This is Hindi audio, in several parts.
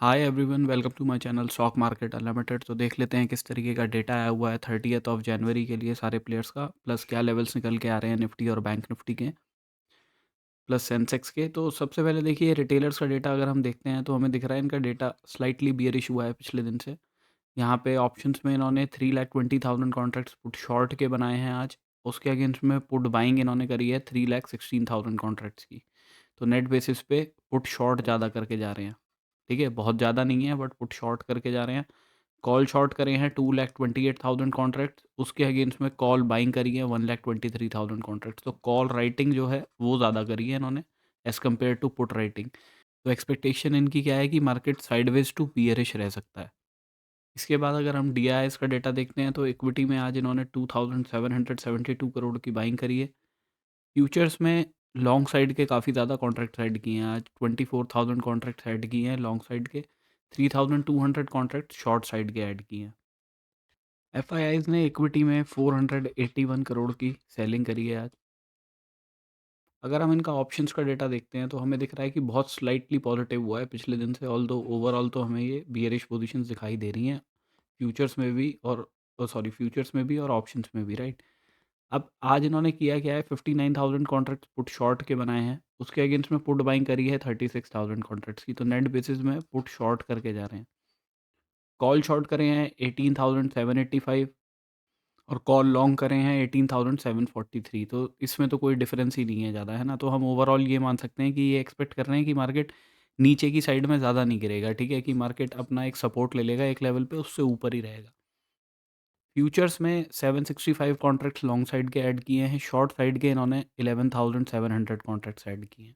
Hi everyone, welcome to my channel stock market unlimited. तो देख लेते हैं किस तरीके का डेटा आया हुआ है 30th ऑफ जनवरी के लिए सारे प्लेयर्स का, प्लस क्या लेवल्स निकल के आ रहे हैं निफ्टी और बैंक निफ्टी के, प्लस सेंसेक्स के। तो सबसे पहले देखिए रिटेलर्स का डेटा अगर हम देखते हैं तो हमें दिख रहा है इनका डेटा स्लाइटली बियरिश हुआ है पिछले दिन से। यहाँ पे ऑप्शंस में इन्होंने 3,20,000 कॉन्ट्रैक्ट्स पुट शॉर्ट के बनाए हैं आज। उसके अगेंस्ट में पुट बाइंग इन्होंने करी है 3,16,000 कॉन्ट्रैक्ट्स की। तो नेट बेसिस पे पुट शॉर्ट ज़्यादा करके जा रहे हैं। ठीक है, बहुत ज़्यादा नहीं है बट पुट शॉर्ट करके जा रहे हैं। कॉल शॉर्ट करे हैं 2,28,000 कॉन्ट्रैक्ट, उसके अगेंस्ट में कॉल बाइंग करी है 1,23,000 कॉन्ट्रैक्ट। तो कॉल राइटिंग जो है वो ज़्यादा करी है इन्होंने as compare to put writing. तो एक्सपेक्टेशन इनकी क्या है कि मार्केट साइडवेज टू बियरिश रह सकता है। इसके बाद अगर हम डी का डेटा देखते हैं तो इक्विटी में आज इन्होंने 2,772 करोड़ की बाइंग करी है। फ्यूचर्स में लॉन्ग साइड के काफ़ी ज़्यादा कॉन्ट्रैक्ट ऐड किए हैं आज, 24,000 कॉन्ट्रैक्ट ऐड किए हैं लॉन्ग साइड के, 3,200 कॉन्ट्रैक्ट शॉर्ट साइड के ऐड किए हैं। एफ ने इक्विटी में 481 करोड़ की सेलिंग करी है आज। अगर हम इनका ऑप्शंस का डेटा देखते हैं तो हमें दिख रहा है कि बहुत स्लाइटली पॉजिटिव हुआ है पिछले दिन से, ऑल दो ओवरऑल तो हमें ये बियरिश पोजीशंस दिखाई दे रही हैं फ्यूचर्स में भी और फ्यूचर्स में भी और ऑप्शंस में भी, राइट। अब आज इन्होंने किया क्या है, 59,000 कॉन्ट्रैक्ट पुट शॉर्ट के बनाए हैं, उसके अगेंस्ट में पुट बाइंग करी है 36,000 कॉन्ट्रैक्ट्स की। तो नेट बेसिस में पुट शॉर्ट करके जा रहे हैं। कॉल शॉर्ट करे हैं 18,785 और कॉल लॉन्ग करे हैं 18,743। तो इसमें तो कोई डिफरेंस ही नहीं है ज़्यादा, है ना। तो हम ओवरऑल ये मान सकते हैं कि ये एक्सपेक्ट कर रहे हैं कि मार्केट नीचे की साइड में ज़्यादा नहीं गिरेगा। ठीक है, कि मार्केट अपना एक सपोर्ट ले लेगा एक लेवल पे, उससे ऊपर ही रहेगा। फ्यूचर्स में 765 कॉन्ट्रैक्ट्स लॉन्ग साइड के ऐड किए हैं, शॉर्ट साइड के इन्होंने 11,700 कॉन्ट्रैक्ट्स ऐड किए हैं।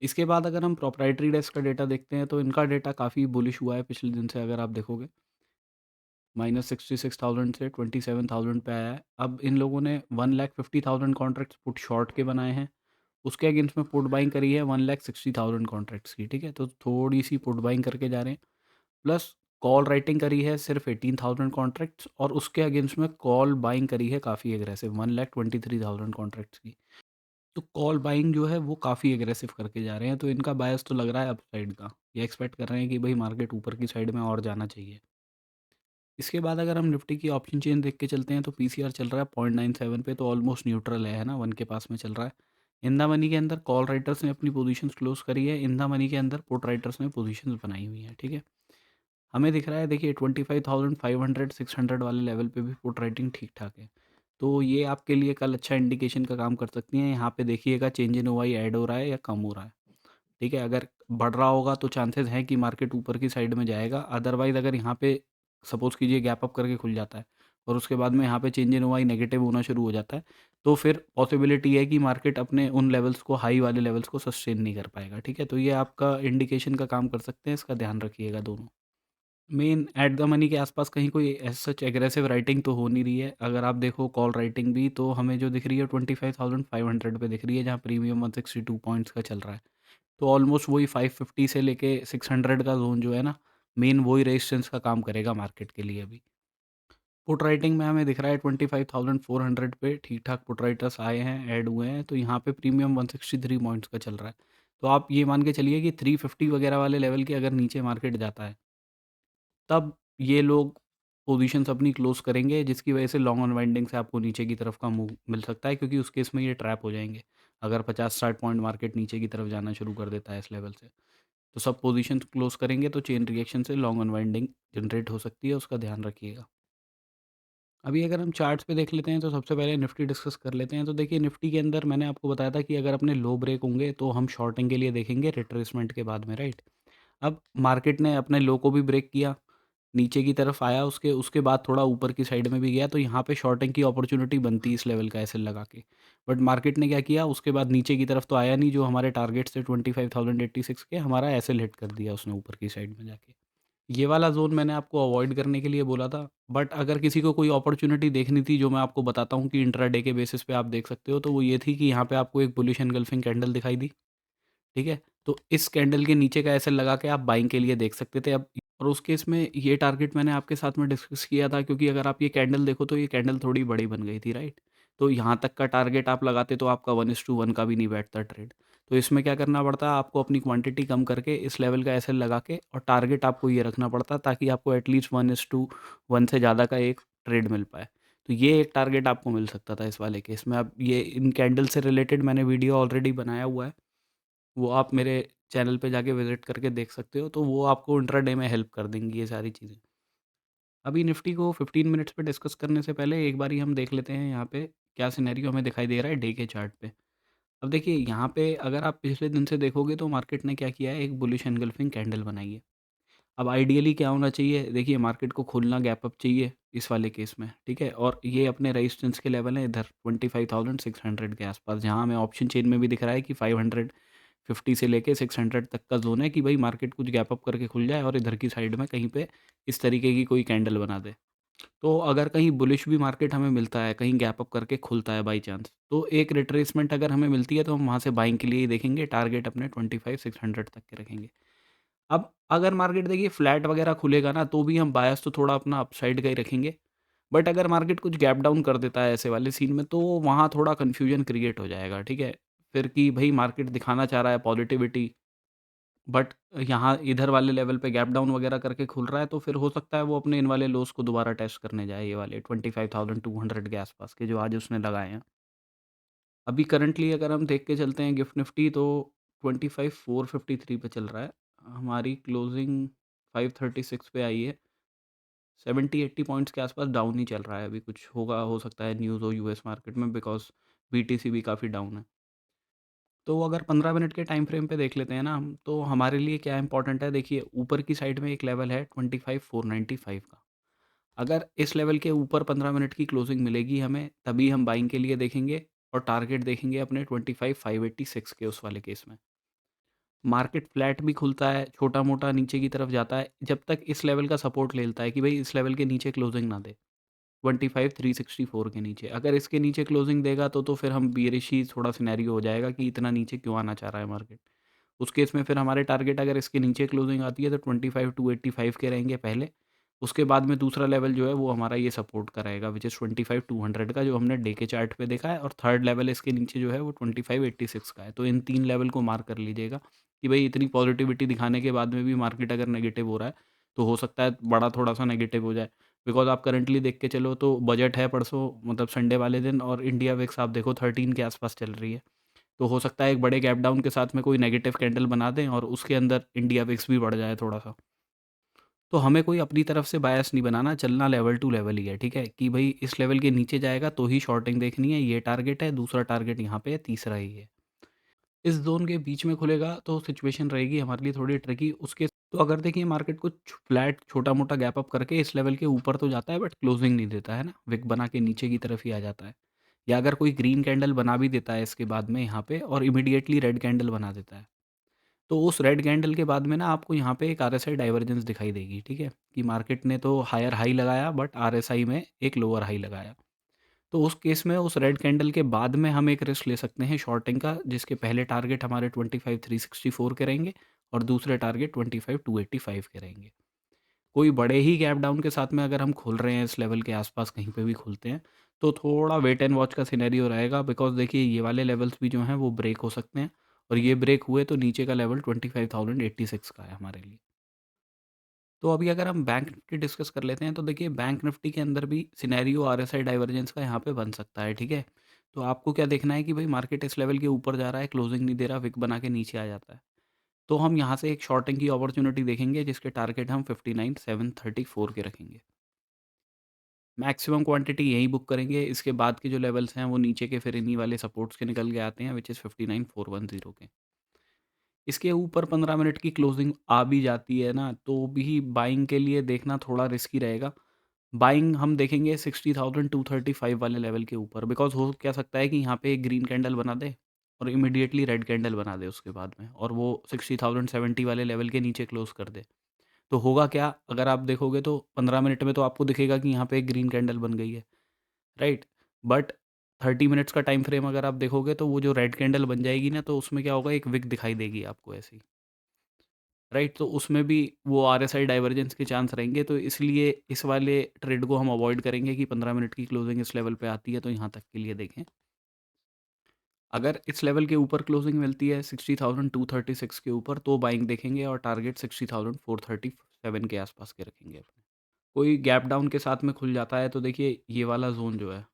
इसके बाद अगर हम प्रोप्राइटरी डेस्क का डेटा देखते हैं तो इनका डेटा काफ़ी बुलिश हुआ है पिछले दिन से। अगर आप देखोगे -66,000 से 27,000 पे आया है। अब इन लोगों ने 1,50,000 कॉन्ट्रैक्ट्स पुट शॉर्ट के बनाए हैं, उसके अगेंस्ट में पुट बाइंग करी है 1,60,000 कॉन्ट्रैक्ट्स की। ठीक है, तो थोड़ी सी पुट बाइंग करके जा रहे हैं। प्लस कॉल राइटिंग करी है सिर्फ 18,000 कॉन्ट्रैक्ट्स और उसके अगेंस्ट में कॉल बाइंग करी है काफ़ी एग्रेसिव 1,23,000 कॉन्ट्रैक्ट्स की। तो कॉल बाइंग जो है वो काफ़ी एग्रेसिव करके जा रहे हैं। तो इनका बायस तो लग रहा है अपसाइड का, ये एक्सपेक्ट कर रहे हैं कि भाई मार्केट ऊपर की साइड में और जाना चाहिए। इसके बाद अगर हम निफ्टी की ऑप्शन चेन देख के चलते हैं तो पीसीआर चल रहा है 0.97 पे, तो ऑलमोस्ट न्यूट्रल है ना, 1 के पास में चल रहा है। इन द मनी के अंदर कॉल राइटर्स ने अपनी पोजीशंस क्लोज करी है, इन द मनी के अंदर पुट राइटर्स ने पोजीशंस बनाई हुई हैं। ठीक है, हमें दिख रहा है देखिए 25,500 600 वाले लेवल पे भी पुट राइटिंग ठीक ठाक है। तो ये आपके लिए कल अच्छा इंडिकेशन का काम कर सकती हैं। यहाँ पे देखिएगा चेंज इन ओवाई ऐड हो रहा है या कम हो रहा है। ठीक है, अगर बढ़ रहा होगा तो चांसेस हैं कि मार्केट ऊपर की साइड में जाएगा। अदरवाइज़ अगर यहाँ पे सपोज़ कीजिए गैप अप करके खुल जाता है और उसके बाद में यहाँ पे चेंज इन वाई नेगेटिव होना शुरू हो जाता है, तो फिर पॉसिबिलिटी है कि मार्केट अपने उन लेवल्स को, हाई वाले लेवल्स को सस्टेन नहीं कर पाएगा। ठीक है, तो ये आपका इंडिकेशन का काम कर सकते हैं, इसका ध्यान रखिएगा दोनों। मेन एट द मनी के आसपास कहीं कोई एज सच एग्रेसिव राइटिंग तो हो नहीं रही है। अगर आप देखो कॉल राइटिंग भी, तो हमें जो दिख रही है 25,500 पे दिख रही है, जहाँ प्रीमियम 162 पॉइंट्स का चल रहा है। तो ऑलमोस्ट वही 550 से लेके 600 का जोन जो है ना, मेन वही रेजिस्टेंस का काम करेगा मार्केट के लिए अभी। पुट राइटिंग में हमें दिख रहा है 25,400 पे ठीक ठाक पुट राइटर्स आए हैं, ऐड हुए हैं। तो यहाँ पे प्रीमियम 163 पॉइंट्स का चल रहा है। तो आप ये मान के चलिए कि 350 वगैरह वाले लेवल के अगर नीचे मार्केट जाता है, तब ये लोग पोजीशंस अपनी क्लोज करेंगे, जिसकी वजह से लॉन्ग अनवाइंडिंग से आपको नीचे की तरफ का मूव मिल सकता है, क्योंकि उस केस में ये ट्रैप हो जाएंगे अगर 50-60 पॉइंट मार्केट नीचे की तरफ जाना शुरू कर देता है इस लेवल से। तो सब पोजीशंस क्लोज करेंगे तो चेन रिएक्शन से लॉन्ग अनवाइंडिंग जनरेट हो सकती है, उसका ध्यान रखिएगा। अभी अगर हम चार्ट्स पे देख लेते हैं तो सबसे पहले निफ्टी डिस्कस कर लेते हैं। तो देखिए निफ्टी के अंदर मैंने आपको बताया था कि अगर अपने लो ब्रेक होंगे तो हम शॉर्टिंग के लिए देखेंगे रिट्रेसमेंट के बाद में, राइट। अब मार्केट ने अपने लो को भी ब्रेक किया, नीचे की तरफ आया, उसके उसके बाद थोड़ा ऊपर की साइड में भी गया, तो यहाँ पे शॉर्टिंग की अपॉर्चुनिटी बनती है इस लेवल का एसएल लगा के। बट मार्केट ने क्या किया, उसके बाद नीचे की तरफ तो आया नहीं, जो हमारे टारगेट से 25,086 के, हमारा एसएल हिट कर दिया उसने ऊपर की साइड में जाके। ये वाला ज़ोन मैंने आपको अवॉइड करने के लिए बोला था। बट अगर किसी को कोई अपॉर्च्युनिटी देखनी थी, जो मैं आपको बताता हूँ कि इंट्राडे के बेसिस पे आप देख सकते हो, तो वो ये थी कि यहाँ पे आपको एक बुलिश एनगल्फिंग कैंडल दिखाई दी। ठीक है, तो इस कैंडल के नीचे का ऐसे लगा के आप बाइंग के लिए देख सकते थे। अब और उस केस में ये टारगेट मैंने आपके साथ में डिस्कस किया था, क्योंकि अगर आप ये कैंडल देखो तो ये कैंडल थोड़ी बड़ी बन गई थी, राइट। तो यहाँ तक का टारगेट आप लगाते तो आपका 1:1 का भी नहीं बैठता ट्रेड। तो इसमें क्या करना पड़ता है, आपको अपनी क्वांटिटी कम करके इस लेवल का एसएल लगा के और टारगेट आपको ये रखना पड़ता है, ताकि आपको एटलीस्ट 1:1 से ज़्यादा का एक ट्रेड मिल पाए। तो ये एक टारगेट आपको मिल सकता था इस वाले केस में। अब ये इन कैंडल से रिलेटेड मैंने वीडियो ऑलरेडी बनाया हुआ है, वो आप मेरे चैनल पे जाके विजिट करके देख सकते हो, तो वो आपको इंट्राडे में हेल्प कर देंगी ये सारी चीज़ें। अभी निफ्टी को 15 मिनट्स पे डिस्कस करने से पहले एक बारी हम देख लेते हैं यहाँ पे क्या सिनेरियो हमें दिखाई दे रहा है डे के चार्ट पे। अब देखिए यहाँ पे अगर आप पिछले दिन से देखोगे तो मार्केट ने क्या किया है, एक बुलिश एनगल्फिंग कैंडल बनाई है। अब आइडियली क्या होना चाहिए, देखिए मार्केट को खुलना गैप अप चाहिए इस वाले केस में, ठीक है? और ये अपने रेजिस्टेंस के लेवल है इधर 25,600 के आसपास, जहाँ हमें ऑप्शन चेन में भी दिख रहा है कि 550 से लेके 600 तक का जोन है कि भाई मार्केट कुछ गैप अप करके खुल जाए और इधर की साइड में कहीं पे इस तरीके की कोई कैंडल बना दे। तो अगर कहीं बुलिश भी मार्केट हमें मिलता है, कहीं गैप अप करके खुलता है बाई चांस, तो एक रिट्रेसमेंट अगर हमें मिलती है तो हम वहाँ से बाइंग के लिए ही देखेंगे, टारगेट अपने 25,600 तक के रखेंगे। अब अगर मार्केट देखिए फ्लैट वगैरह खुलेगा ना, तो भी हम बायस तो थोड़ा अपना अपसाइड का ही रखेंगे। बट अगर मार्केट कुछ गैप डाउन कर देता है ऐसे वाले सीन में, तो वहाँ थोड़ा कन्फ्यूजन क्रिएट हो जाएगा, ठीक है? फिर कि भई मार्केट दिखाना चाह रहा है पॉजिटिविटी, बट यहाँ इधर वाले लेवल पे गैप डाउन वगैरह करके खुल रहा है, तो फिर हो सकता है वो अपने इन वाले लोज़ को दोबारा टेस्ट करने जाए, ये वाले 25,200 के आसपास के जो आज उसने लगाए हैं। अभी करंटली अगर हम देख के चलते हैं गिफ्ट निफ्टी, तो 25,453 पे चल रहा है। हमारी क्लोजिंग 536 पे आई है। 70-80 पॉइंट्स के आसपास डाउन ही चल रहा है अभी, कुछ होगा, हो सकता है न्यूज़ हो यूएस मार्केट में, बिकॉज़ बीटीसी भी काफ़ी डाउन है। तो अगर 15 मिनट के टाइम फ्रेम पे देख लेते हैं ना हम, तो हमारे लिए क्या इंपॉर्टेंट है, देखिए ऊपर की साइड में एक लेवल है 25,495 का। अगर इस लेवल के ऊपर 15 मिनट की क्लोजिंग मिलेगी हमें, तभी हम बाइंग के लिए देखेंगे और टारगेट देखेंगे अपने 25,586 के उस वाले केस में। मार्केट फ्लैट भी खुलता है, छोटा-मोटा नीचे की तरफ जाता है, जब तक इस लेवल का सपोर्ट ले लेता है कि भई इस लेवल के नीचे क्लोजिंग ना दे, 25,364 के नीचे। अगर इसके नीचे क्लोजिंग देगा तो फिर हम बियरिश ही थोड़ा सिनेरियो हो जाएगा कि इतना नीचे क्यों आना चाह रहा है मार्केट। उस केस में फिर हमारे टारगेट अगर इसके नीचे क्लोजिंग आती है तो 25,285 के रहेंगे पहले। उसके बाद में दूसरा लेवल जो है वो हमारा ये सपोर्ट का रहेगा, व्हिच इज़ 25,200 का, जो हमने डे के चार्ट पे देखा है, और थर्ड लेवल इसके नीचे जो है वो 25,86 का है। तो इन 3 लेवल को मार्क कर लीजिएगा कि भई इतनी पॉजिटिविटी दिखाने के बाद में भी मार्केट अगर नेगेटिव हो रहा है, तो हो सकता है बड़ा थोड़ा-सा नेगेटिव हो जाए। बिकॉज़ आप करंटली देख के चलो तो बजट है परसों, मतलब संडे वाले दिन, और इंडिया विक्स आप देखो 13 के आसपास चल रही है। तो हो सकता है एक बड़े गैप डाउन के साथ में कोई नेगेटिव कैंडल बना दें और उसके अंदर इंडिया विक्स भी बढ़ जाए थोड़ा-सा। तो हमें कोई अपनी तरफ से बायस नहीं बनाना, चलना लेवल टू लेवल ही है, ठीक है? कि भई इस लेवल के नीचे जाएगा तो ही शॉर्टिंग देखनी है, ये टारगेट है, दूसरा टारगेट यहाँ पे है, तीसरा ही है। इस ज़ोन के बीच में खुलेगा तो सिचुएशन रहेगी हमारे लिए थोड़ी ट्रिकी। उसके तो अगर देखिए मार्केट कुछ फ्लैट छोटा-मोटा गैप अप करके इस लेवल के ऊपर तो जाता है, बट क्लोजिंग नहीं देता है ना, विक बना के नीचे की तरफ ही आ जाता है। या अगर कोई ग्रीन कैंडल बना भी देता है इसके बाद में यहाँ पे और इमीडिएटली रेड कैंडल बना देता है, तो उस रेड कैंडल के बाद में ना आपको यहाँ पे एक आरएसआई डाइवर्जेंस दिखाई देगी, ठीक है? कि मार्केट ने तो हायर हाई लगाया बट आरएसआई में एक लोअर हाई लगाया। तो उस केस में उस रेड कैंडल के बाद में हम एक रिस्क ले सकते हैं शॉर्टिंग का, जिसके पहले टारगेट हमारे 25,364 के रहेंगे और दूसरे टारगेट 25,285 के रहेंगे। कोई बड़े ही गैप डाउन के साथ में अगर हम खुल रहे हैं इस लेवल के आसपास कहीं पे भी खुलते हैं, तो थोड़ा वेट एंड वॉच का सिनेरियो रहेगा, बिकॉज़ देखिए ये वाले लेवल्स भी जो हैं वो ब्रेक हो सकते हैं, और ये ब्रेक हुए तो नीचे का लेवल 25,086 का है हमारे लिए। तो अभी अगर हम बैंक निफ्टी डिस्कस कर लेते हैं, तो देखिए बैंक निफ्टी के अंदर भी सिनेरियो आरएसआई डाइवर्जेंस का यहाँ पे बन सकता है, ठीक है? तो आपको क्या देखना है कि भाई मार्केट इस लेवल के ऊपर जा रहा है, क्लोजिंग नहीं दे रहा, विक बना के नीचे आ जाता है। तो हम यहाँ से एक शॉर्टिंग की अपॉर्चुनिटी देखेंगे, जिसके टारगेट हम 59,734 के रखेंगे। मैक्सिमम क्वांटिटी यहीं बुक करेंगे, इसके बाद के जो लेवल्स हैं वो नीचे के फिर इन्हीं वाले सपोर्ट्स के निकल के आते हैं, विच इज़ 59,410 के। इसके ऊपर 15 मिनट की क्लोजिंग आ भी जाती है ना, तो भी बाइंग के लिए देखना थोड़ा रिस्की रहेगा। बाइंग हम देखेंगे 60,235 वाले लेवल के ऊपर, बिकॉज़ हो क्या सकता है कि यहाँ पे एक ग्रीन कैंडल बना दे और इमीडिएटली रेड कैंडल बना दे उसके बाद में, और वो 60,070 वाले लेवल के नीचे क्लोज़ कर दे। तो होगा क्या, अगर आप देखोगे तो 15 मिनट में तो आपको दिखेगा कि यहाँ पे एक ग्रीन कैंडल बन गई है, राइट? बट 30 मिनट्स का टाइम फ्रेम अगर आप देखोगे तो वो जो रेड कैंडल बन जाएगी ना, तो उसमें क्या होगा, एक विक दिखाई देगी आपको ऐसी, राइट? तो उसमें भी वो आरएसआई डाइवर्जेंस के चांस रहेंगे, तो इसलिए इस वाले ट्रेड को हम अवॉइड करेंगे कि 15 मिनट की क्लोजिंग इस लेवल पे आती है तो यहाँ तक के लिए देखें। अगर इस लेवल के ऊपर क्लोजिंग मिलती है 60,236 के ऊपर तो बाइंग देखेंगे और टारगेट 60,437 के आसपास के रखेंगे अपने। कोई गैप डाउन के साथ में खुल जाता है तो देखिए ये वाला ज़ोन जो है,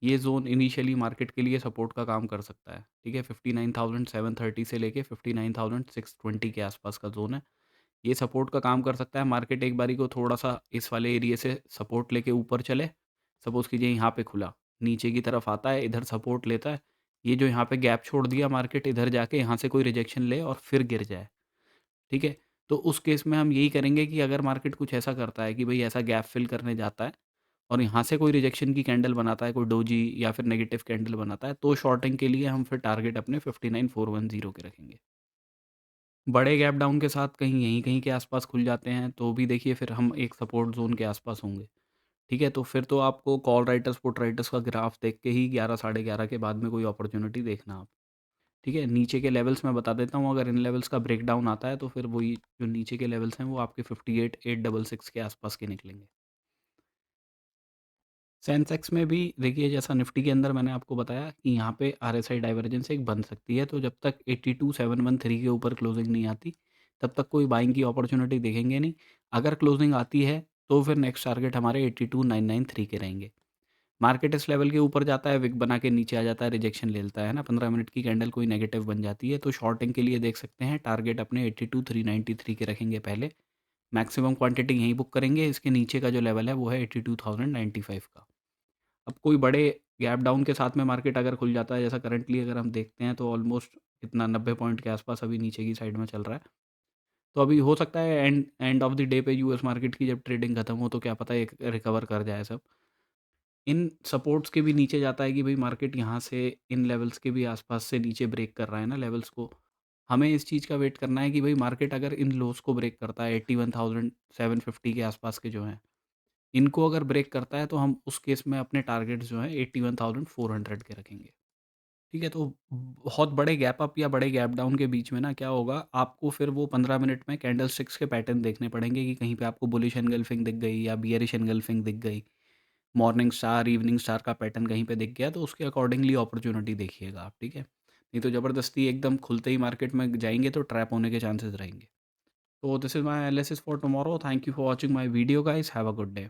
ये ज़ोन इनिशियली मार्केट के लिए सपोर्ट का काम कर सकता है, ठीक है? 59,730 से लेके 59,620 के आसपास का ज़ोन है। ये सपोर्ट का काम कर सकता है, मार्केट एक बारी को थोड़ा-सा इस वाले एरिया से सपोर्ट लेके ऊपर चले, सपोज़ कीजिए यहाँ पे खुला, नीचे की तरफ आता है, इधर सपोर्ट लेता है, ये जो यहाँ पे गैप छोड़ दिया मार्केट इधर जाके यहाँ से कोई रिजेक्शन ले और फिर गिर जाए, ठीक है? तो उस केस में हम यही करेंगे कि अगर मार्केट कुछ ऐसा करता है कि भई ऐसा गैप फिल करने जाता है और यहाँ से कोई रिजेक्शन की कैंडल बनाता है, कोई डोजी या फिर नेगेटिव कैंडल बनाता है, तो शॉर्टिंग के लिए हम फिर टारगेट अपने 59,410 के रखेंगे। बड़े गैप डाउन के साथ कहीं यहीं कहीं के आसपास खुल जाते हैं, तो भी देखिए फिर हम एक सपोर्ट ज़ोन के आसपास होंगे, ठीक है? तो फिर तो आपको कॉल राइटर्स, पुट राइटर्स का ग्राफ देख के ही 11 साढ़े 11 के बाद में कोई अपॉर्च्युनिटी देखना आप, ठीक है? नीचे के लेवल्स मैं बता देता हूँ, अगर इन लेवल्स का ब्रेकडाउन आता है, तो फिर वही जो नीचे के लेवल्स हैं, वो आपके 58,866 के आसपास के निकलेंगे। सेंसेक्स में भी देखिए जैसा निफ्टी के अंदर मैंने आपको बताया कि यहाँ पे आरएसआई डाइवर्जेंस एक बन सकती है, तो जब तक 82,713 के ऊपर क्लोजिंग नहीं आती, तब तक कोई बाइंग की अपॉर्च्युनिटी देखेंगे नहीं। अगर क्लोजिंग आती है, तो फिर नेक्स्ट टारगेट हमारे 82,993 के रहेंगे। मार्केट इस लेवल के ऊपर जाता है, विक बना के नीचे आ जाता है, रिजेक्शन ले लेता है ना, 15 मिनट की कैंडल कोई नेगेटिव बन जाती है, तो शॉर्टिंग के लिए देख सकते हैं टारगेट अपने 82,393 के रखेंगे पहले। मैक्सिमम क्वांटिटी यहीं बुक करेंगे, इसके नीचे का जो लेवल है वो है 82,095 का। अब कोई बड़े गैप डाउन के साथ में मार्केट अगर खुल जाता है, जैसा करंटली अगर हम देखते हैं तो ऑलमोस्ट कितना 90 पॉइंट के आसपास अभी नीचे की साइड में चल रहा है। तो अभी हो सकता है and end of the day पे यूएस मार्केट की जब ट्रेडिंग खत्म हो तो क्या पता एक रिकवर कर जाए सब। इन सपोर्ट्स के भी नीचे जाता है कि भाई मार्केट यहाँ से इन लेवल्स के भी आसपास से नीचे ब्रेक कर रहा है ना लेवल्स को। हमें इस चीज़ का वेट करना है कि भाई मार्केट अगर इन लोस को ब्रेक करता है 81,750 के आसपास के जो हैं, इनको अगर ब्रेक करता है तो हम उस केस में अपने टारगेट्स जो हैं 81,400 के रखेंगे। ठीक है, तो बहुत बड़े गैप अप या बड़े गैप डाउन के बीच में ना क्या होगा, आपको फिर वो 15 मिनट में कैंडलस्टिक्स के पैटर्न देखने पड़ेंगे कि कहीं पे आपको बुलिश एनगल्फिंग दिख गई या बियरिश एनगल्फिंग दिख गई, मॉर्निंग स्टार, इवनिंग स्टार का पैटर्न कहीं पे दिख गया तो उसके अकॉर्डिंगली अपॉर्च्युनिटी देखिएगा आप, ठीक है? नहीं तो ज़बरदस्ती एकदम खुलते ही मार्केट में जाएँगे तो ट्रैप होने के चांसेस रहेंगे। तो this is my analysis for tomorrow, thank you for watching my video guys, have a good day.